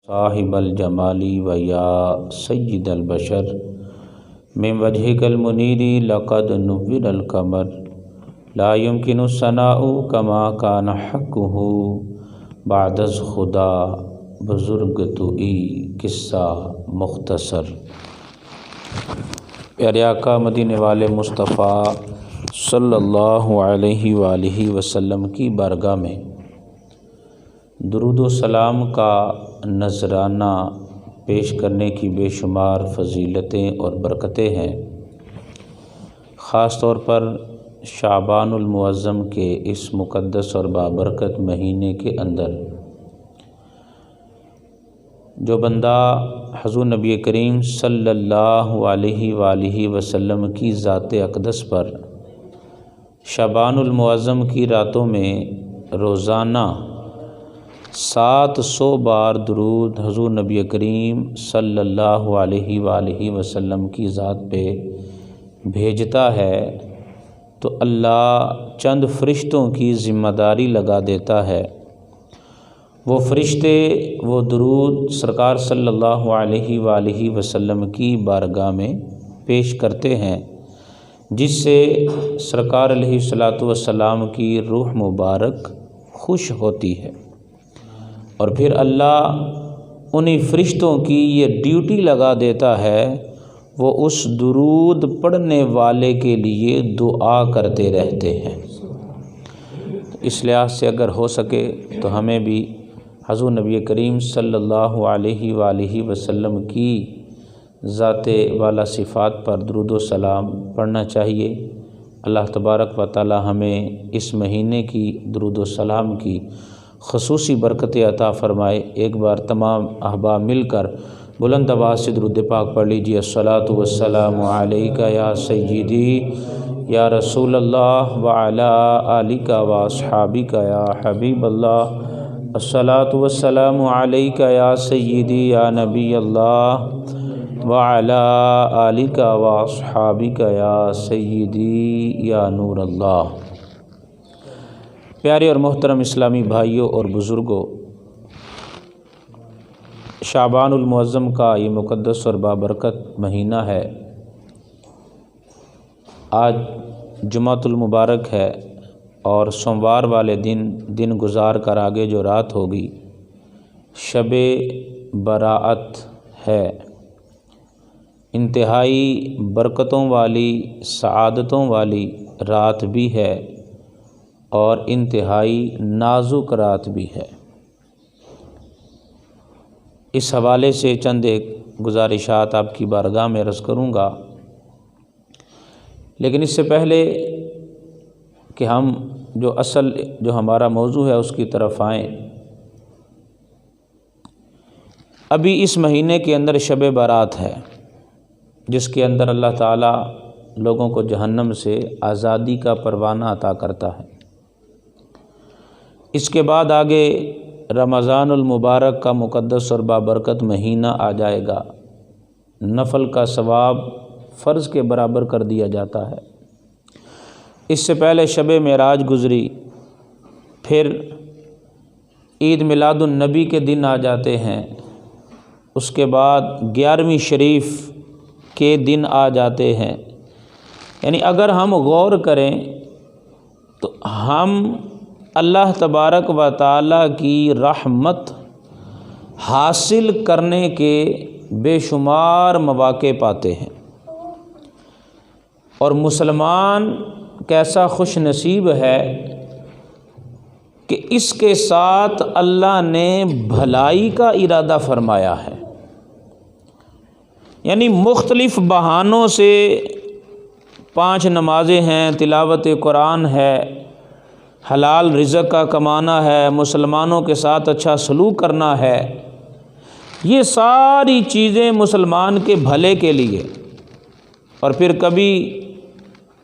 صاحب الجمال و یا سید البشر من وجهک المنیر لقد نور القمر لا يمكن الثناء كما كان حقه بعد از خدا بزرگ توئی قصہ مختصر۔ پیارے آقا مدینے والے مصطفیٰ صلی اللہ علیہ وآلہ وسلم کی بارگاہ میں درود و سلام کا نذرانہ پیش کرنے کی بے شمار فضیلتیں اور برکتیں ہیں۔ خاص طور پر شعبان المعظم کے اس مقدس اور بابرکت مہینے کے اندر جو بندہ حضور نبی کریم صلی اللہ علیہ وآلہ وسلم کی ذات اقدس پر شعبان المعظم کی راتوں میں روزانہ 700 بار درود حضور نبی کریم صلی اللہ علیہ وآلہ وسلم کی ذات پہ بھیجتا ہے تو اللہ چند فرشتوں کی ذمہ داری لگا دیتا ہے۔ وہ فرشتے وہ درود سرکار صلی اللہ علیہ وآلہ وسلم کی بارگاہ میں پیش کرتے ہیں، جس سے سرکار علیہ الصلاۃ والسلام کی روح مبارک خوش ہوتی ہے، اور پھر اللہ انہی فرشتوں کی یہ ڈیوٹی لگا دیتا ہے، وہ اس درود پڑھنے والے کے لیے دعا کرتے رہتے ہیں۔ اس لحاظ سے اگر ہو سکے تو ہمیں بھی حضور نبی کریم صلی اللہ علیہ وآلہ وسلم کی ذات والا صفات پر درود و سلام پڑھنا چاہیے۔ اللہ تبارک و تعالی ہمیں اس مہینے کی درود و سلام کی خصوصی برکتیں عطا فرمائے۔ ایک بار تمام احباب مل کر بلند آواز سے درود پاک پڑھ لیجیے۔ الصلاۃ والسلام علیک یا سیدی یا رسول اللہ وعلی آلک و اصحابک یا حبیب اللہ۔ الصلاۃ والسلام علیک یا سیدی یا نبی اللہ وعلی آلک و اصحابک یا سیدی یا نور اللہ۔ پیارے اور محترم اسلامی بھائیوں اور بزرگوں، شعبان المعظم کا یہ مقدس اور بابرکت مہینہ ہے۔ آج جمعۃ المبارک ہے اور سوموار والے دن گزار کر آگے جو رات ہوگی شب براءت ہے۔ انتہائی برکتوں والی سعادتوں والی رات بھی ہے اور انتہائی نازک رات بھی ہے۔ اس حوالے سے چند ایک گزارشات آپ کی بارگاہ میں عرض کروں گا، لیکن اس سے پہلے کہ ہم جو ہمارا موضوع ہے اس کی طرف آئیں، ابھی اس مہینے کے اندر شب برات ہے، جس کے اندر اللہ تعالیٰ لوگوں کو جہنم سے آزادی کا پروانہ عطا کرتا ہے۔ اس کے بعد آگے رمضان المبارک کا مقدس اور بابرکت مہینہ آ جائے گا۔ نفل کا ثواب فرض کے برابر کر دیا جاتا ہے۔ اس سے پہلے شب معراج گزری، پھر عید میلاد النبی کے دن آ جاتے ہیں، اس کے بعد 11ویں شریف کے دن آ جاتے ہیں۔ یعنی اگر ہم غور کریں تو ہم اللہ تبارک و تعالیٰ کی رحمت حاصل کرنے کے بے شمار مواقع پاتے ہیں، اور مسلمان کیسا خوش نصیب ہے کہ اس کے ساتھ اللہ نے بھلائی کا ارادہ فرمایا ہے۔ یعنی مختلف بہانوں سے 5 نمازیں ہیں، تلاوت قرآن ہے، حلال رزق کا کمانا ہے، مسلمانوں کے ساتھ اچھا سلوک کرنا ہے، یہ ساری چیزیں مسلمان کے بھلے کے لیے۔ اور پھر کبھی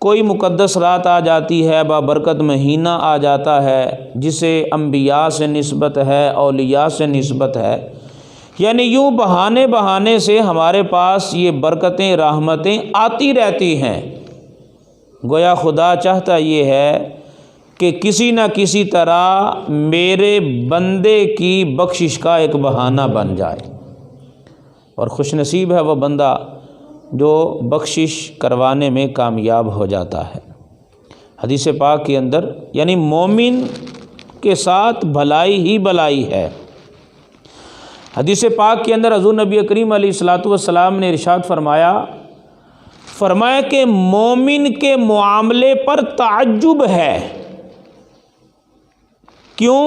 کوئی مقدس رات آ جاتی ہے، بابرکت مہینہ آ جاتا ہے، جسے انبیاء سے نسبت ہے، اولیاء سے نسبت ہے۔ یعنی یوں بہانے سے ہمارے پاس یہ برکتیں رحمتیں آتی رہتی ہیں۔ گویا خدا چاہتا یہ ہے کہ کسی نہ کسی طرح میرے بندے کی بخشش کا ایک بہانہ بن جائے، اور خوش نصیب ہے وہ بندہ جو بخشش کروانے میں کامیاب ہو جاتا ہے۔ حدیث پاک کے اندر یعنی مومن کے ساتھ بھلائی ہی بھلائی ہے۔ حدیث پاک کے اندر حضور نبی کریم علیہ الصلاۃ والسلام نے ارشاد فرمایا کہ مومن کے معاملے پر تعجب ہے۔ کیوں؟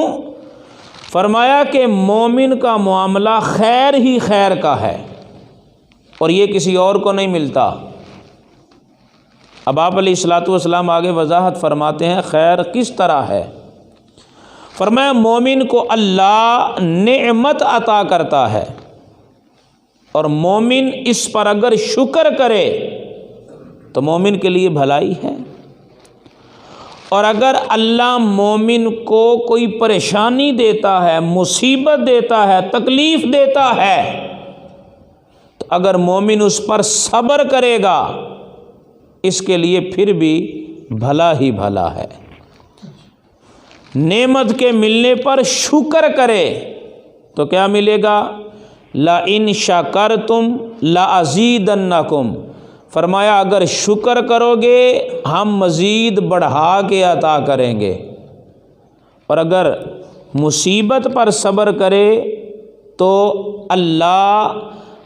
فرمایا کہ مومن کا معاملہ خیر ہی خیر کا ہے، اور یہ کسی اور کو نہیں ملتا۔ اب آپ علیہ الصلاۃ والسلام آگے وضاحت فرماتے ہیں خیر کس طرح ہے۔ فرمایا مومن کو اللہ نعمت عطا کرتا ہے، اور مومن اس پر اگر شکر کرے تو مومن کے لیے بھلائی ہے، اور اگر اللہ مومن کو کوئی پریشانی دیتا ہے، مصیبت دیتا ہے، تکلیف دیتا ہے، تو اگر مومن اس پر صبر کرے گا اس کے لیے پھر بھی بھلا ہی بھلا ہے۔ نعمت کے ملنے پر شکر کرے تو کیا ملے گا؟ لَإِن شَكَرْتُمْ لَأَزِيدَنَّكُمْ، فرمایا اگر شکر کرو گے ہم مزید بڑھا کے عطا کریں گے، اور اگر مصیبت پر صبر کرے تو اللہ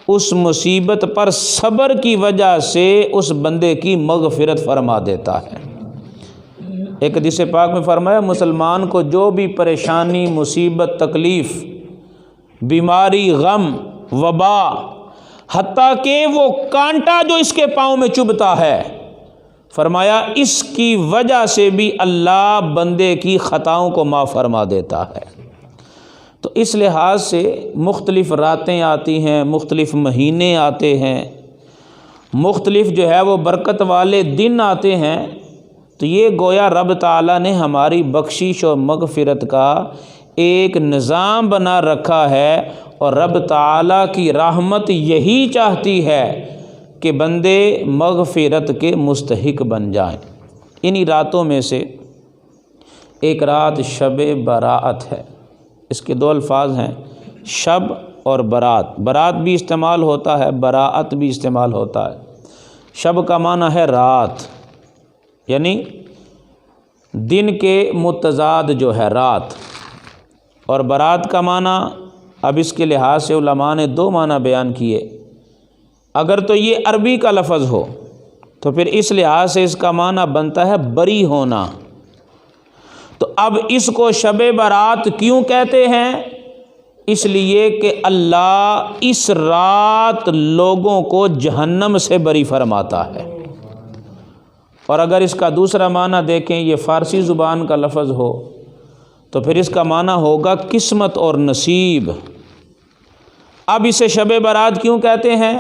اس مصیبت پر صبر کی وجہ سے اس بندے کی مغفرت فرما دیتا ہے۔ ایک حدیث پاک میں فرمایا مسلمان کو جو بھی پریشانی، مصیبت، تکلیف، بیماری، غم، وبا، حتیٰ کہ وہ کانٹا جو اس کے پاؤں میں چبھتا ہے، فرمایا اس کی وجہ سے بھی اللہ بندے کی خطاؤں کو معاف فرما دیتا ہے۔ تو اس لحاظ سے مختلف راتیں آتی ہیں، مختلف مہینے آتے ہیں، مختلف جو ہے وہ برکت والے دن آتے ہیں، تو یہ گویا رب تعالیٰ نے ہماری بخشش اور مغفرت کا ایک نظام بنا رکھا ہے، اور رب تعالیٰ کی رحمت یہی چاہتی ہے کہ بندے مغفرت کے مستحق بن جائیں۔ انہی راتوں میں سے ایک رات شب برات ہے۔ اس کے دو الفاظ ہیں، شب اور برات۔ برات بھی استعمال ہوتا ہے، براعت بھی استعمال ہوتا ہے۔ شب کا معنی ہے رات، یعنی دن کے متضاد جو ہے رات، اور برات کا معنی اب اس کے لحاظ سے علماء نے دو معنی بیان کیے۔ اگر تو یہ عربی کا لفظ ہو تو پھر اس لحاظ سے اس کا معنی بنتا ہے بری ہونا۔ تو اب اس کو شب برات کیوں کہتے ہیں؟ اس لیے کہ اللہ اس رات لوگوں کو جہنم سے بری فرماتا ہے۔ اور اگر اس کا دوسرا معنی دیکھیں، یہ فارسی زبان کا لفظ ہو تو پھر اس کا معنی ہوگا قسمت اور نصیب۔ اب اسے شب برات کیوں کہتے ہیں؟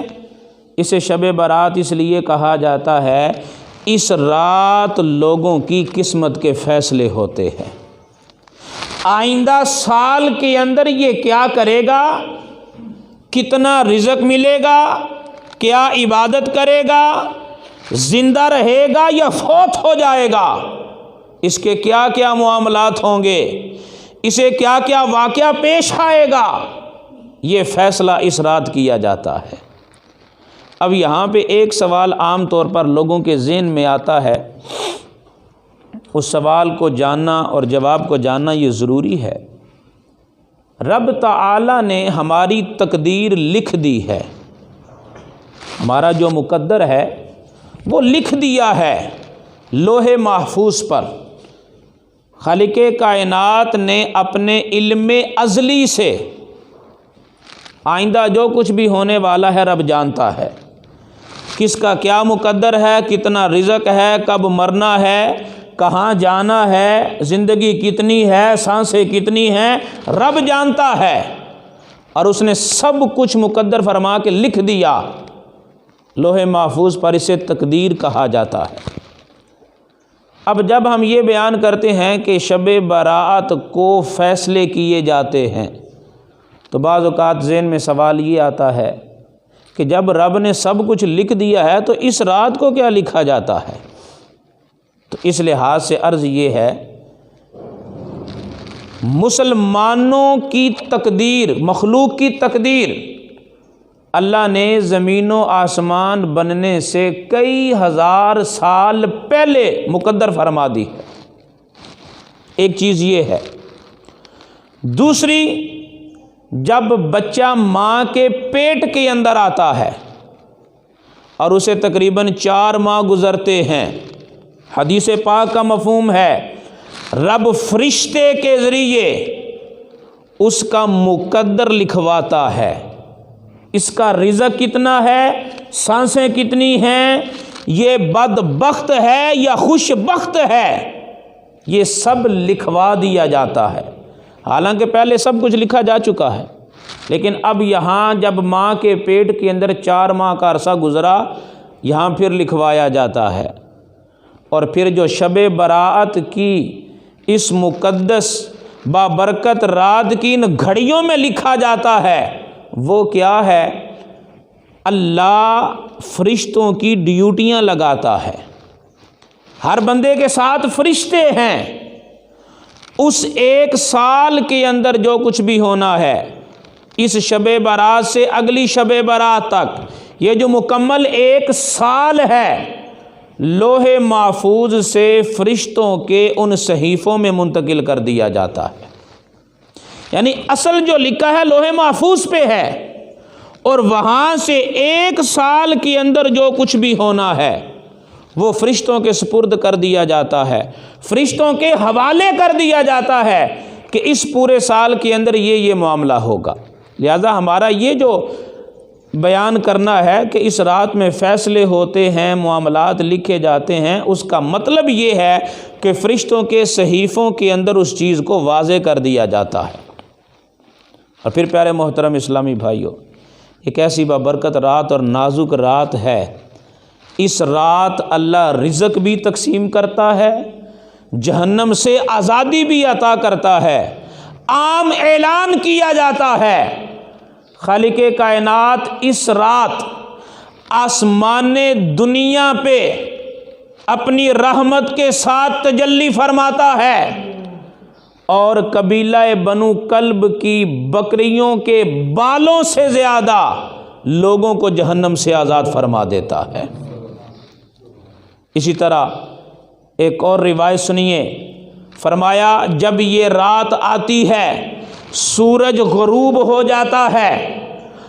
اسے شب برات اس لیے کہا جاتا ہے اس رات لوگوں کی قسمت کے فیصلے ہوتے ہیں۔ آئندہ سال کے اندر یہ کیا کرے گا، کتنا رزق ملے گا، کیا عبادت کرے گا، زندہ رہے گا یا فوت ہو جائے گا، اس کے کیا کیا معاملات ہوں گے، اسے کیا کیا واقعہ پیش آئے گا، یہ فیصلہ اس رات کیا جاتا ہے۔ اب یہاں پہ ایک سوال عام طور پر لوگوں کے ذہن میں آتا ہے، اس سوال کو جاننا اور جواب کو جاننا یہ ضروری ہے۔ رب تعالیٰ نے ہماری تقدیر لکھ دی ہے، ہمارا جو مقدر ہے وہ لکھ دیا ہے لوح محفوظ پر۔ خالق کائنات نے اپنے علم ازلی سے آئندہ جو کچھ بھی ہونے والا ہے رب جانتا ہے، کس کا کیا مقدر ہے، کتنا رزق ہے، کب مرنا ہے، کہاں جانا ہے، زندگی کتنی ہے، سانسیں کتنی ہیں، رب جانتا ہے، اور اس نے سب کچھ مقدر فرما کے لکھ دیا لوح محفوظ پر۔ اسے تقدیر کہا جاتا ہے۔ اب جب ہم یہ بیان کرتے ہیں کہ شب برات کو فیصلے کیے جاتے ہیں تو بعض اوقات ذہن میں سوال یہ آتا ہے کہ جب رب نے سب کچھ لکھ دیا ہے تو اس رات کو کیا لکھا جاتا ہے؟ تو اس لحاظ سے عرض یہ ہے مسلمانوں کی تقدیر، مخلوق کی تقدیر اللہ نے زمین و آسمان بننے سے کئی ہزار سال پہلے مقدر فرما دی ہے۔ ایک چیز یہ ہے۔ دوسری، جب بچہ ماں کے پیٹ کے اندر آتا ہے اور اسے تقریباً 4 ماہ گزرتے ہیں، حدیث پاک کا مفہوم ہے رب فرشتے کے ذریعے اس کا مقدر لکھواتا ہے، اس کا رزق کتنا ہے، سانسیں کتنی ہیں، یہ بدبخت ہے یا خوش بخت ہے، یہ سب لکھوا دیا جاتا ہے۔ حالانکہ پہلے سب کچھ لکھا جا چکا ہے، لیکن اب یہاں جب ماں کے پیٹ کے اندر 4 ماہ کا عرصہ گزرا، یہاں پھر لکھوایا جاتا ہے۔ اور پھر جو شب براءت کی اس مقدس بابرکت رات کی ان گھڑیوں میں لکھا جاتا ہے، وہ کیا ہے؟ اللہ فرشتوں کی ڈیوٹیاں لگاتا ہے، ہر بندے کے ساتھ فرشتے ہیں۔ اس 1 سال کے اندر جو کچھ بھی ہونا ہے، اس شب برات سے اگلی شب برات تک، یہ جو مکمل 1 سال ہے، لوح محفوظ سے فرشتوں کے ان صحیفوں میں منتقل کر دیا جاتا ہے۔ یعنی اصل جو لکھا ہے لوح محفوظ پہ ہے، اور وہاں سے 1 سال کے اندر جو کچھ بھی ہونا ہے وہ فرشتوں کے سپرد کر دیا جاتا ہے، فرشتوں کے حوالے کر دیا جاتا ہے کہ اس پورے سال کے اندر یہ معاملہ ہوگا۔ لہذا ہمارا یہ جو بیان کرنا ہے کہ اس رات میں فیصلے ہوتے ہیں، معاملات لکھے جاتے ہیں، اس کا مطلب یہ ہے کہ فرشتوں کے صحیفوں کے اندر اس چیز کو واضح کر دیا جاتا ہے۔ اور پھر پیارے محترم اسلامی بھائیوں، ایک ایسی بابرکت رات اور نازک رات ہے، اس رات اللہ رزق بھی تقسیم کرتا ہے، جہنم سے آزادی بھی عطا کرتا ہے، عام اعلان کیا جاتا ہے۔ خالق کائنات اس رات آسمان دنیا پہ اپنی رحمت کے ساتھ تجلی فرماتا ہے، اور قبیلہ بنو کلب کی بکریوں کے بالوں سے زیادہ لوگوں کو جہنم سے آزاد فرما دیتا ہے۔ اسی طرح ایک اور روایت سنیے، فرمایا جب یہ رات آتی ہے، سورج غروب ہو جاتا ہے،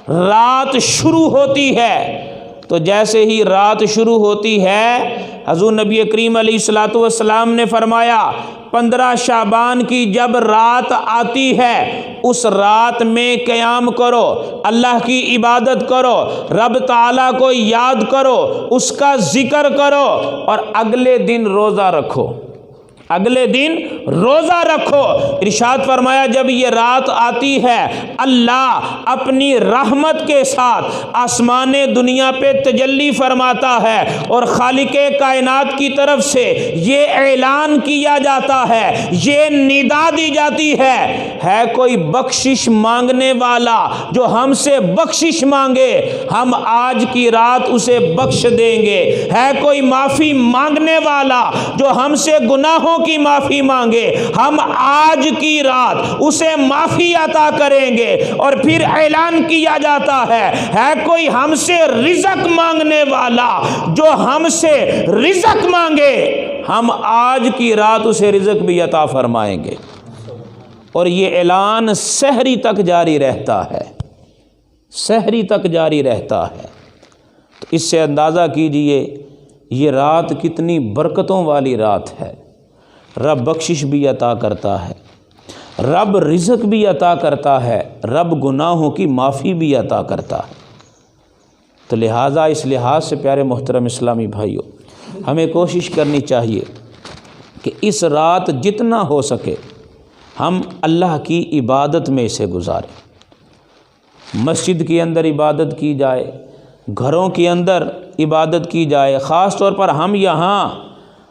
رات شروع ہوتی ہے، تو جیسے ہی رات شروع ہوتی ہے، حضور نبی کریم علیہ الصلوۃ والسلام نے فرمایا 15 شعبان کی جب رات آتی ہے، اس رات میں قیام کرو، اللہ کی عبادت کرو، رب تعالیٰ کو یاد کرو، اس کا ذکر کرو، اور اگلے دن روزہ رکھو، اگلے دن روزہ رکھو۔ ارشاد فرمایا جب یہ رات آتی ہے، اللہ اپنی رحمت کے ساتھ آسمان دنیا پہ تجلی فرماتا ہے، اور خالق کائنات کی طرف سے یہ اعلان کیا جاتا ہے، یہ ندا دی جاتی ہے کوئی بخشش مانگنے والا جو ہم سے بخشش مانگے، ہم آج کی رات اسے بخش دیں گے۔ ہے کوئی معافی مانگنے والا جو ہم سے گناہوں کی معافی مانگے، ہم آج کی رات اسے معافی عطا کریں گے۔ اور پھر اعلان کیا جاتا ہے کوئی ہم سے رزق مانگنے والا جو ہم سے رزق مانگے، ہم آج کی رات اسے رزق بھی عطا فرمائیں گے۔ اور یہ اعلان سحری تک جاری رہتا ہے، سحری تک جاری رہتا ہے۔ تو اس سے اندازہ کیجئے یہ رات کتنی برکتوں والی رات ہے۔ رب بخشش بھی عطا کرتا ہے، رب رزق بھی عطا کرتا ہے، رب گناہوں کی معافی بھی عطا کرتا ہے۔ تو لہٰذا اس لحاظ سے پیارے محترم اسلامی بھائیوں، ہمیں کوشش کرنی چاہیے کہ اس رات جتنا ہو سکے ہم اللہ کی عبادت میں اسے گزاریں۔ مسجد کے اندر عبادت کی جائے، گھروں کے اندر عبادت کی جائے، خاص طور پر ہم یہاں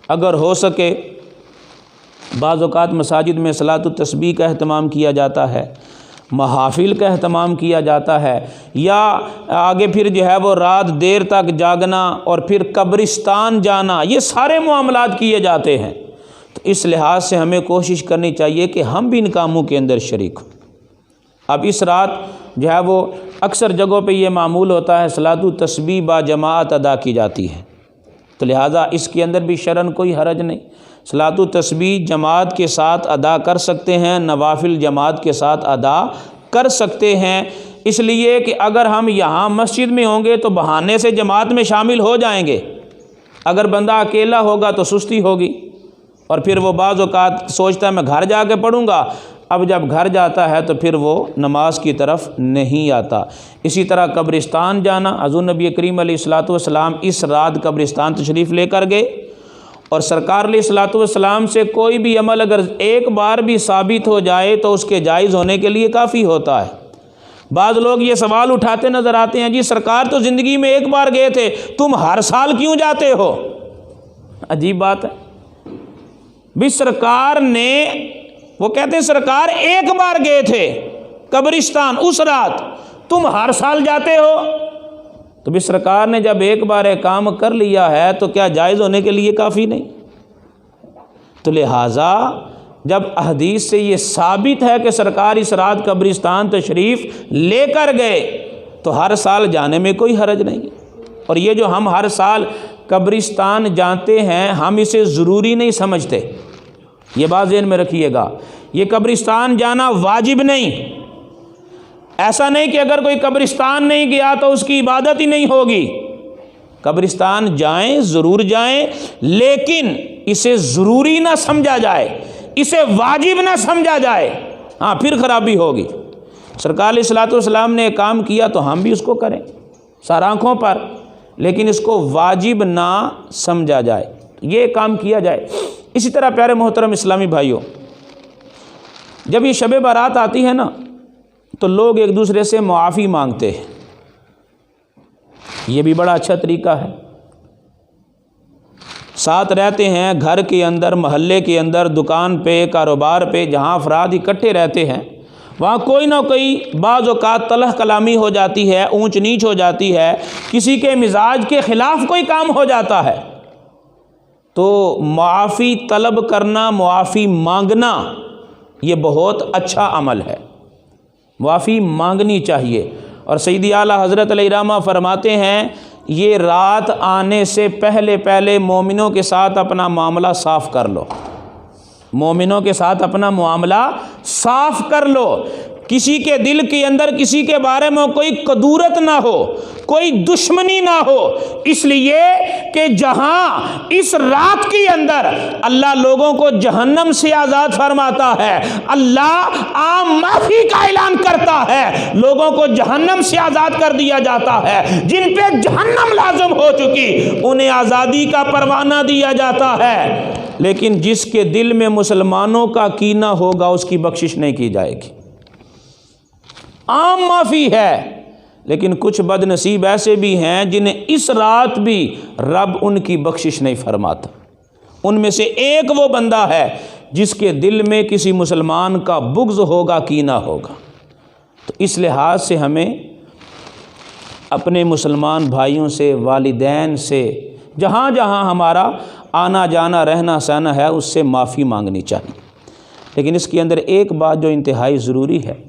اگر ہو سکے، بعض اوقات مساجد میں صلاۃ التسبیح کا اہتمام کیا جاتا ہے، محافل کا اہتمام کیا جاتا ہے، یا آگے پھر جو ہے وہ رات دیر تک جاگنا اور پھر قبرستان جانا، یہ سارے معاملات کیے جاتے ہیں۔ تو اس لحاظ سے ہمیں کوشش کرنی چاہیے کہ ہم بھی ان کاموں کے اندر شریک ہوں۔ اب اس رات جو ہے وہ اکثر جگہوں پہ یہ معمول ہوتا ہے صلاۃ التسبیح با جماعت ادا کی جاتی ہے، تو لہٰذا اس کے اندر بھی شرعاً کوئی حرج نہیں، صلاۃ التسبیح جماعت کے ساتھ ادا کر سکتے ہیں، نوافل جماعت کے ساتھ ادا کر سکتے ہیں، اس لیے کہ اگر ہم یہاں مسجد میں ہوں گے تو بہانے سے جماعت میں شامل ہو جائیں گے، اگر بندہ اکیلا ہوگا تو سستی ہوگی، اور پھر وہ بعض اوقات سوچتا ہے میں گھر جا کے پڑھوں گا، اب جب گھر جاتا ہے تو پھر وہ نماز کی طرف نہیں آتا۔ اسی طرح قبرستان جانا، حضور نبی کریم علیہ الصلوۃ والسلام اس رات قبرستان تشریف لے کر گئے، اور سرکار علیہ الصلوۃ والسلام سے کوئی بھی عمل اگر ایک بار بھی ثابت ہو جائے تو اس کے جائز ہونے کے لیے کافی ہوتا ہے۔ بعض لوگ یہ سوال اٹھاتے نظر آتے ہیں، جی سرکار تو زندگی میں ایک بار گئے تھے، تم ہر سال کیوں جاتے ہو؟ عجیب بات ہے، بھی سرکار نے، وہ کہتے ہیں سرکار ایک بار گئے تھے قبرستان اس رات، تم ہر سال جاتے ہو؟ تو بھی سرکار نے جب ایک بار ایک کام کر لیا ہے تو کیا جائز ہونے کے لیے کافی نہیں؟ تو لہٰذا جب احادیث سے یہ ثابت ہے کہ سرکار اس رات قبرستان تشریف لے کر گئے تو ہر سال جانے میں کوئی حرج نہیں۔ اور یہ جو ہم ہر سال قبرستان جاتے ہیں ہم اسے ضروری نہیں سمجھتے، یہ بات ذہن میں رکھیے گا، یہ قبرستان جانا واجب نہیں، ایسا نہیں کہ اگر کوئی قبرستان نہیں گیا تو اس کی عبادت ہی نہیں ہوگی، قبرستان جائیں، ضرور جائیں، لیکن اسے ضروری نہ سمجھا جائے، اسے واجب نہ سمجھا جائے، ہاں پھر خرابی ہوگی۔ سرکار علیہ الصلوۃ والسلام نے ایک کام کیا تو ہم بھی اس کو کریں سر آنکھوں پر، لیکن اس کو واجب نہ سمجھا جائے، یہ کام کیا جائے۔ اسی طرح پیارے محترم اسلامی بھائیوں، جب یہ شب برات آتی ہے نا تو لوگ ایک دوسرے سے معافی مانگتے ہیں، یہ بھی بڑا اچھا طریقہ ہے، ساتھ رہتے ہیں گھر کے اندر، محلے کے اندر، دکان پہ، کاروبار پہ، جہاں افراد اکٹھے رہتے ہیں وہاں کوئی نہ کوئی بعض اوقات تلخ کلامی ہو جاتی ہے، اونچ نیچ ہو جاتی ہے، کسی کے مزاج کے خلاف کوئی کام ہو جاتا ہے، تو معافی طلب کرنا، معافی مانگنا یہ بہت اچھا عمل ہے، معافی مانگنی چاہیے۔ اور سیدی اعلیٰ حضرت علیہ الرحمہ فرماتے ہیں یہ رات آنے سے پہلے پہلے مومنوں کے ساتھ اپنا معاملہ صاف کر لو، مومنوں کے ساتھ اپنا معاملہ صاف کر لو، کسی کے دل کے اندر کسی کے بارے میں کوئی کدورت نہ ہو، کوئی دشمنی نہ ہو، اس لیے کہ جہاں اس رات کے اندر اللہ لوگوں کو جہنم سے آزاد فرماتا ہے، اللہ عام معافی کا اعلان کرتا ہے، لوگوں کو جہنم سے آزاد کر دیا جاتا ہے، جن پہ جہنم لازم ہو چکی انہیں آزادی کا پروانہ دیا جاتا ہے، لیکن جس کے دل میں مسلمانوں کا کینہ ہوگا اس کی بخشش نہیں کی جائے گی۔ عام معافی ہے، لیکن کچھ بد نصیب ایسے بھی ہیں جنہیں اس رات بھی رب ان کی بخشش نہیں فرماتا۔ ان میں سے ایک وہ بندہ ہے جس کے دل میں کسی مسلمان کا بغض ہوگا، کینہ ہوگا۔ تو اس لحاظ سے ہمیں اپنے مسلمان بھائیوں سے، والدین سے، جہاں جہاں ہمارا آنا جانا رہنا سہنا ہے اس سے معافی مانگنی چاہیے۔ لیکن اس کے اندر ایک بات جو انتہائی ضروری ہے،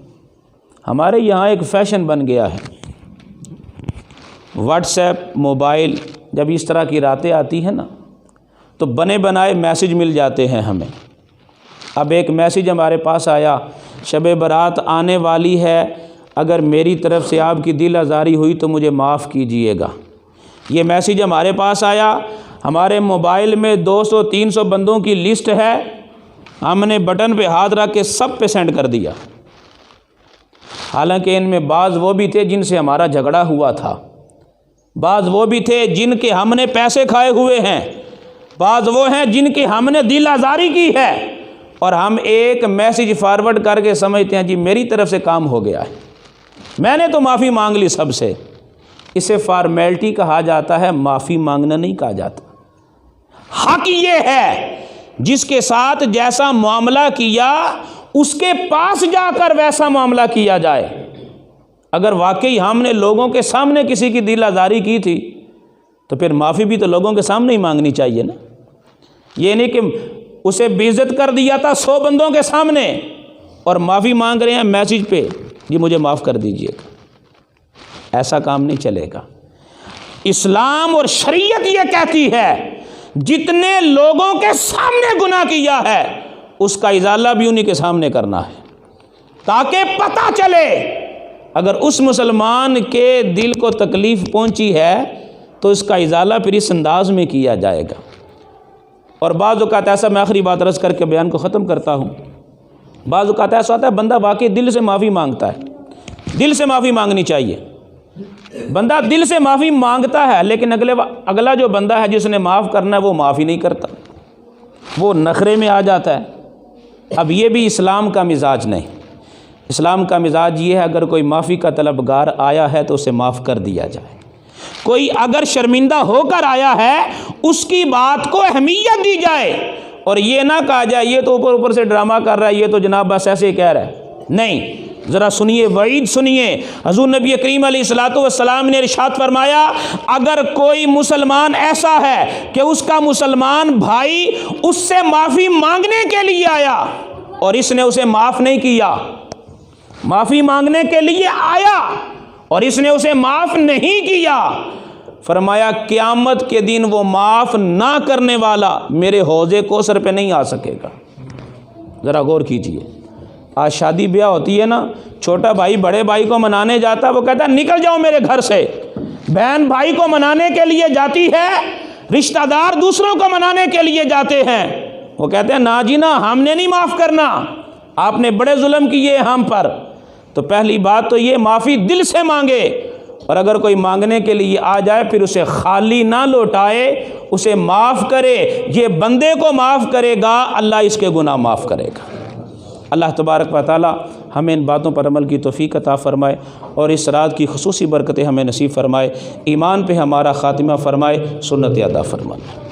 ہمارے یہاں ایک فیشن بن گیا ہے، واٹس ایپ، موبائل، جب اس طرح کی راتیں آتی ہیں نا تو بنے بنائے میسج مل جاتے ہیں ہمیں۔ اب ایک میسج ہمارے پاس آیا، شب برات آنے والی ہے، اگر میری طرف سے آپ کی دل آزاری ہوئی تو مجھے معاف کیجئے گا۔ یہ میسج ہمارے پاس آیا، ہمارے موبائل میں 200-300 بندوں کی لسٹ ہے، ہم نے بٹن پہ ہاتھ رکھ کے سب پہ سینڈ کر دیا۔ حالانکہ ان میں بعض وہ بھی تھے جن سے ہمارا جھگڑا ہوا تھا، بعض وہ بھی تھے جن کے ہم نے پیسے کھائے ہوئے ہیں، بعض وہ ہیں جن کی ہم نے دل آزاری کی ہے، اور ہم ایک میسج فارورڈ کر کے سمجھتے ہیں جی میری طرف سے کام ہو گیا ہے، میں نے تو معافی مانگ لی سب سے۔ اسے فارمیلٹی کہا جاتا ہے، معافی مانگنا نہیں کہا جاتا۔ حق یہ ہے جس کے ساتھ جیسا معاملہ کیا اس کے پاس جا کر ویسا معاملہ کیا جائے۔ اگر واقعی ہم نے لوگوں کے سامنے کسی کی دل آزاری کی تھی تو پھر معافی بھی تو لوگوں کے سامنے ہی مانگنی چاہیے نا۔ یہ نہیں کہ اسے بے عزت کر دیا تھا 100 بندوں کے سامنے، اور معافی مانگ رہے ہیں میسج پہ، جی مجھے معاف کر دیجئے گا۔ ایسا کام نہیں چلے گا۔ اسلام اور شریعت یہ کہتی ہے جتنے لوگوں کے سامنے گناہ کیا ہے اس کا ازالہ بھی انہی کے سامنے کرنا ہے، تاکہ پتہ چلے اگر اس مسلمان کے دل کو تکلیف پہنچی ہے تو اس کا ازالہ پھر اس انداز میں کیا جائے گا۔ اور بعض اوقات ایسا، میں آخری بات عرض کر کے بیان کو ختم کرتا ہوں، بعض اوقات ایسا ہوتا ہے بندہ واقعی دل سے معافی مانگتا ہے، دل سے معافی مانگنی چاہیے، بندہ دل سے معافی مانگتا ہے لیکن اگلا جو بندہ ہے جس نے معاف کرنا ہے وہ معافی نہیں کرتا، وہ نخرے میں آ جاتا ہے۔ اب یہ بھی اسلام کا مزاج نہیں۔ اسلام کا مزاج یہ ہے اگر کوئی معافی کا طلبگار آیا ہے تو اسے معاف کر دیا جائے، کوئی اگر شرمندہ ہو کر آیا ہے اس کی بات کو اہمیت دی جائے، اور یہ نہ کہا جائے یہ تو اوپر سے ڈرامہ کر رہا ہے، یہ تو جناب بس ایسے ہی کہہ رہا ہے۔ نہیں، ذرا سنیے، وعید سنیے۔ حضور نبی کریم علیہ الصلوۃ والسلام نے ارشاد فرمایا اگر کوئی مسلمان ایسا ہے کہ اس کا مسلمان بھائی اس سے معافی مانگنے کے لیے آیا اور اس نے اسے معاف نہیں کیا، معافی مانگنے کے لیے آیا اور اس نے اسے معاف نہیں کیا، فرمایا قیامت کے دن وہ معاف نہ کرنے والا میرے حوضے کوثر پہ نہیں آ سکے گا۔ ذرا غور کیجئے، آج شادی بیاہ ہوتی ہے نا، چھوٹا بھائی بڑے بھائی کو منانے جاتا ہے، وہ کہتا ہے نکل جاؤ میرے گھر سے۔ بہن بھائی کو منانے کے لیے جاتی ہے، رشتہ دار دوسروں کو منانے کے لیے جاتے ہیں، وہ کہتے ہیں نا جی نا، ہم نے نہیں معاف کرنا، آپ نے بڑے ظلم کیے ہم پر۔ تو پہلی بات تو یہ معافی دل سے مانگے، اور اگر کوئی مانگنے کے لیے آ جائے پھر اسے خالی نہ لوٹائے، اسے معاف کرے۔ یہ بندے کو معاف کرے گا، اللہ اس کے گناہ معاف کرے گا۔ اللہ تبارک و تعالی ہمیں ان باتوں پر عمل کی توفیق عطا فرمائے اور اس رات کی خصوصی برکتیں ہمیں نصیب فرمائے، ایمان پہ ہمارا خاتمہ فرمائے، سنت ادا فرمائے۔